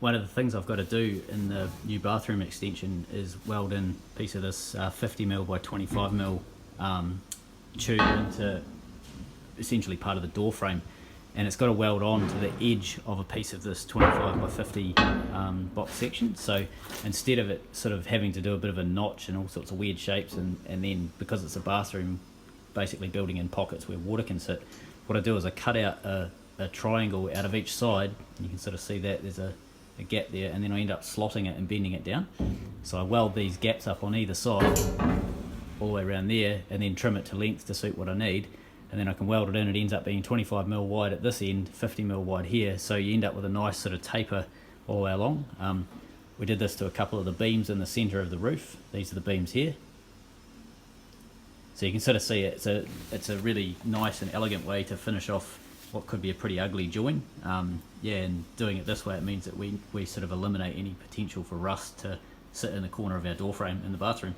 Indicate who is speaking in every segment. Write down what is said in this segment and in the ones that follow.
Speaker 1: one of the things I've got to do in the new bathroom extension is weld in a piece of this 50mm by 25mm tube into essentially part of the door frame, and it's got to weld on to the edge of a piece of this 25 by 50 box section. So instead of it sort of having to do a bit of a notch and all sorts of weird shapes, and then because it's a bathroom basically building in pockets where water can sit, what I do is I cut out a triangle out of each side. You can sort of see that there's a gap there, and then I end up slotting it and bending it down. So I weld these gaps up on either side all the way around there, and then trim it to length to suit what I need, and then I can weld it in. It ends up being 25mm wide at this end, 50mm wide here, so you end up with a nice sort of taper all the way along. We did this to a couple of the beams in the centre of the roof. These are the beams here. So you can sort of see it's a really nice and elegant way to finish off what could be a pretty ugly join. Yeah, and doing it this way, it means that we sort of eliminate any potential for rust to sit in the corner of our door frame in the bathroom.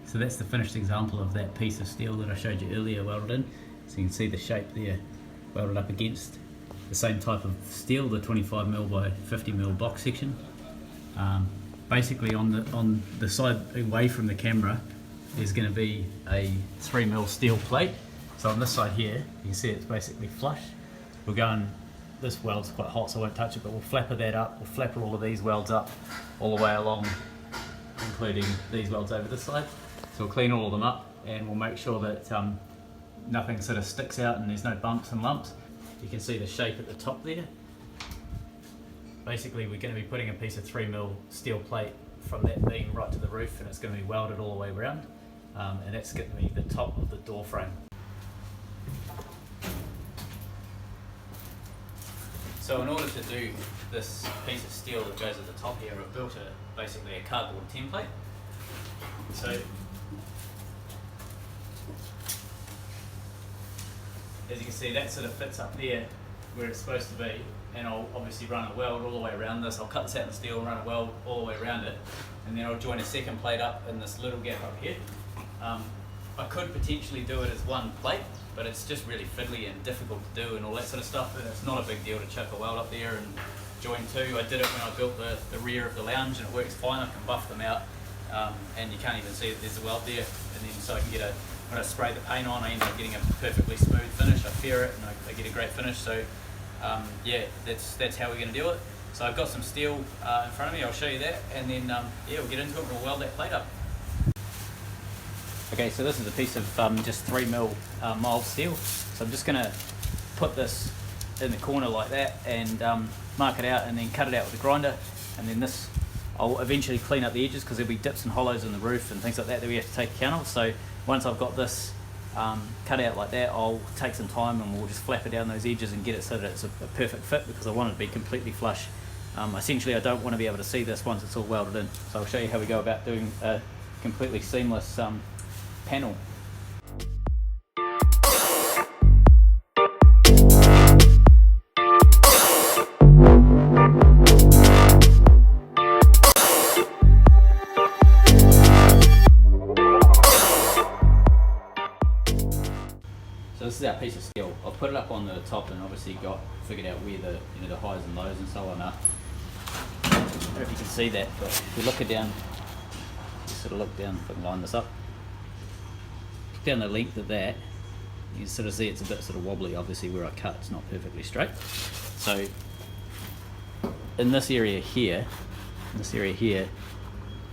Speaker 1: So that's the finished example of that piece of steel that I showed you earlier welded in. So you can see the shape there welded up against the same type of steel, the 25mm by 50mm box section. Basically on the side away from the camera there's going to be a 3mm steel plate. So on this side here you can see it's basically flush. We're going, this weld's quite hot so I won't touch it, but we'll flapper that up. We'll flapper all of these welds up all the way along, including these welds over this side. So we'll clean all of them up, and we'll make sure that nothing sort of sticks out and there's no bumps and lumps. You can see the shape at the top there. Basically we're going to be putting a piece of 3mm steel plate from that beam right to the roof, and it's going to be welded all the way around, and that's going to be the top of the door frame. So in order to do this piece of steel that goes at the top here, I've built basically a cardboard template. So as you can see, that sort of fits up there where it's supposed to be, and I'll obviously run a weld all the way around this. I'll cut this out in the steel and run a weld all the way around it, and then I'll join a second plate up in this little gap up here. I could potentially do it as one plate, but it's just really fiddly and difficult to do and all that sort of stuff, and it's not a big deal to chuck a weld up there and join two. I did it when I built the rear of the lounge, and it works fine. I can buff them out, and you can't even see that there's a weld there, and then so I can get when I spray the paint on, I end up getting a perfectly smooth finish. I fure it and I get a great finish. So yeah, that's how we're going to do it. So I've got some steel in front of me. I'll show you that, and then yeah, we'll get into it and we'll weld that plate up. Okay, so this is a piece of just 3mm mild steel. So I'm just going to put this in the corner like that and mark it out, and then cut it out with a grinder, and then this I'll eventually clean up the edges because there'll be dips and hollows in the roof and things like that we have to take account of. So once I've got this cut out like that, I'll take some time and we'll just flap it down those edges and get it so that it's a perfect fit, because I want it to be completely flush. Essentially I don't want to be able to see this once it's all welded in. So I'll show you how we go about doing a completely seamless panel. So this is our piece of steel. I've put it up on the top and obviously figured out where the highs and lows and so on are. I don't know if you can see that, but if you look it down, you sort of look down, if I can line this up, look down the length of that, you can sort of see it's a bit sort of wobbly. Obviously where I cut, it's not perfectly straight. So in this area here,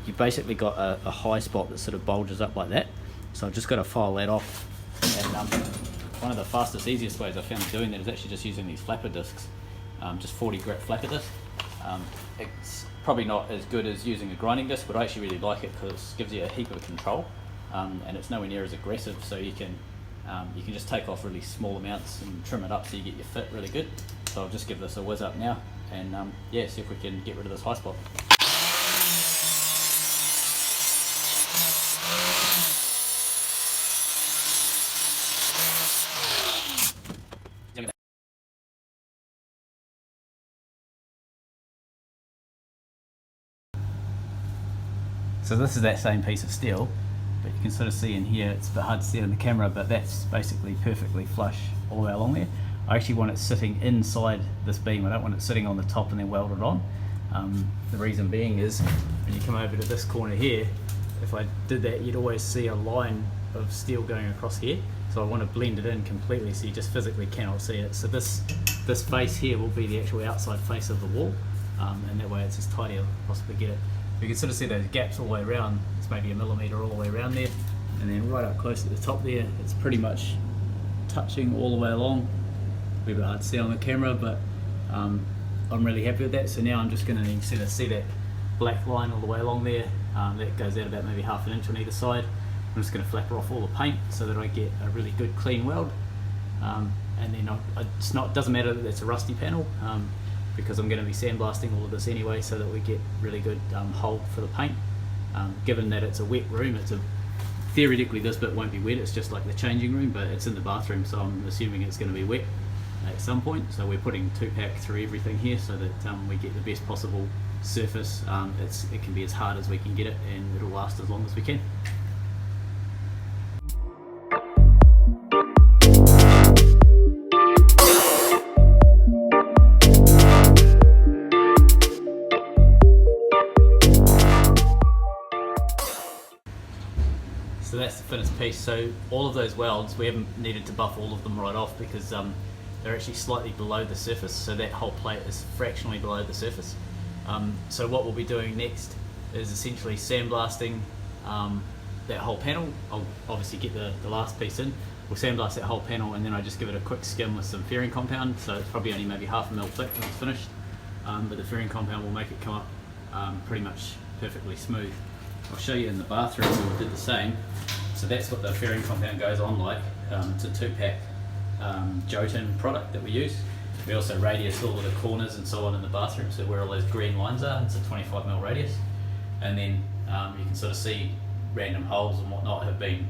Speaker 1: you've basically got a high spot that sort of bulges up like that. So I've just got to file that off, and one of the fastest, easiest ways I found of doing that is actually just using these flapper discs, just 40 grit flapper disc. It's probably not as good as using a grinding disc, but I actually really like it because it gives you a heap of control, and it's nowhere near as aggressive, so you can just take off really small amounts and trim it up so you get your fit really good. So I'll just give this a whiz up now, and yeah, see if we can get rid of this high spot. So this is that same piece of steel, but you can sort of see in here, it's a bit hard to see it in the camera, but that's basically perfectly flush all the way along there. I actually want it sitting inside this beam. I don't want it sitting on the top and then welded on. The reason being is when you come over to this corner here, if I did that, you'd always see a line of steel going across here. So I want to blend it in completely so you just physically cannot see it. So this face here will be the actual outside face of the wall, and that way it's as tidy as I possibly get it. You can sort of see those gaps all the way around. It's maybe 1 millimetre all the way around there, and then right up close at the top there, it's pretty much touching all the way along. It'll be a bit hard to see on the camera, but I'm really happy with that. So now I'm just going to sort of see that black line all the way along there. That goes out about maybe 1/2 inch on either side. I'm just going to flapper off all the paint so that I get a really good clean weld. And then it doesn't matter that it's a rusty panel, because I'm going to be sandblasting all of this anyway so that we get really good hold for the paint. Given that it's a wet room, theoretically this bit won't be wet, it's just like the changing room, but it's in the bathroom, so I'm assuming it's going to be wet at some point. So we're putting 2-pack through everything here so that we get the best possible surface. It can be as hard as we can get it, and it'll last as long as we can. So that's the finished piece. So all of those welds, we haven't needed to buff all of them right off because they're actually slightly below the surface. So that whole plate is fractionally below the surface. So what we'll be doing next is essentially sandblasting that whole panel. I'll obviously get the last piece in. We'll sandblast that whole panel, and then I just give it a quick skim with some fairing compound. So it's probably only maybe 1/2 mil thick when it's finished. But the fairing compound will make it come up pretty much perfectly smooth. I'll show you in the bathroom where we did the same. So that's what the fairing compound goes on like. It's a 2-pack Jotun product that we use. We also radius all of the corners and so on in the bathroom, so where all those green lines are, it's a 25 mil radius. And then you can sort of see random holes and whatnot have been,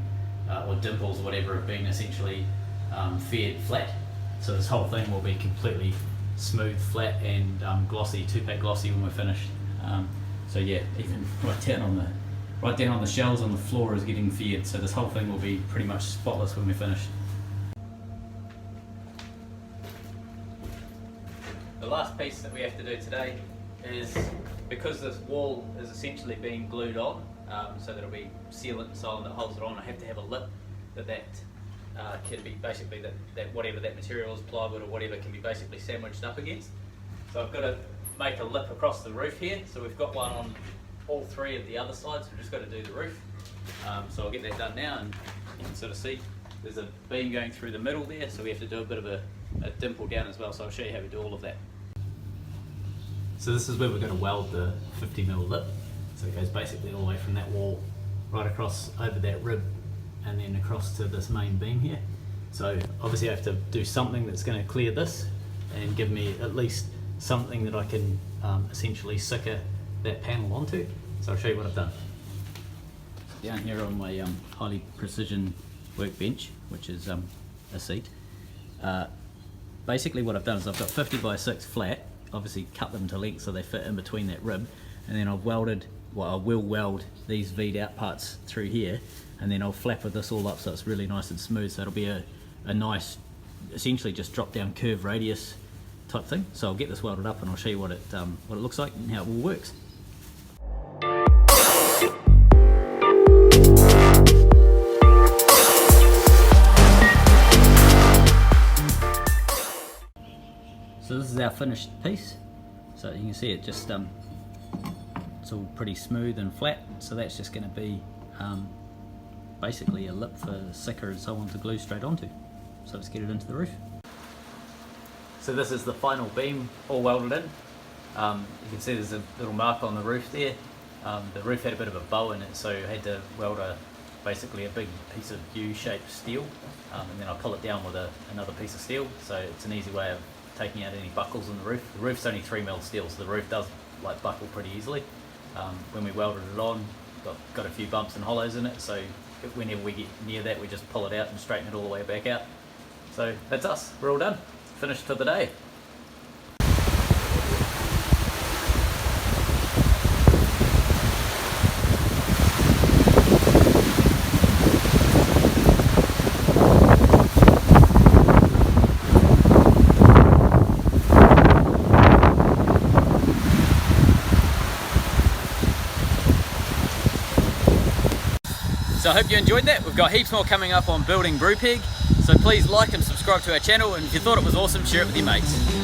Speaker 1: or dimples or whatever, have been essentially faired flat. So this whole thing will be completely smooth, flat and glossy, 2-pack glossy when we're finished. So yeah, even right down on the shelves on the floor is getting faired, so this whole thing will be pretty much spotless when we're finished. The last piece that we have to do today is, because this wall is essentially being glued on, so that it'll be sealant and so on that holds it on, I have to have a lip that can be basically, that whatever that material is, plywood or whatever, can be basically sandwiched up against. So I've got to make a lip across the roof here, so we've got one on all 3 of the other sides. We've just got to do the roof. So I'll get that done now, and you can sort of see there's a beam going through the middle there, so we have to do a bit of a dimple down as well. So I'll show you how we do all of that. So this is where we're going to weld the 50 mil lip. So it goes basically all the way from that wall right across over that rib and then across to this main beam here. So obviously I have to do something that's going to clear this and give me at least something that I can essentially sicker that panel onto. So I'll show you what I've done. Down here on my highly precision workbench, which is a seat, basically what I've done is I've got 50 by 6 flat, obviously cut them to length so they fit in between that rib, and then I've welded, well I will weld these V'd out parts through here, and then I'll flapper this all up so it's really nice and smooth, so it'll be a nice, essentially just drop down curve radius type thing. So I'll get this welded up and I'll show you what it looks like and how it all works. So this is our finished piece. So you can see it just it's all pretty smooth and flat. So that's just going to be basically a lip for sicker and so on to glue straight onto. So let's get it into the roof. So this is the final beam all welded in. You can see there's a little mark on the roof there. The roof had a bit of a bow in it, so I had to weld basically a big piece of U-shaped steel, and then I'll pull it down with another piece of steel. So it's an easy way of taking out any buckles in the roof. The roof's only 3 mil steel, so the roof does like buckle pretty easily. When we welded it on, got a few bumps and hollows in it, so whenever we get near that we just pull it out and straighten it all the way back out. So that's us, we're all done. Finished for the day. So I hope you enjoyed that. We've got heaps more coming up on building Brupeg, so please like and subscribe to our channel, and if you thought it was awesome, share it with your mates.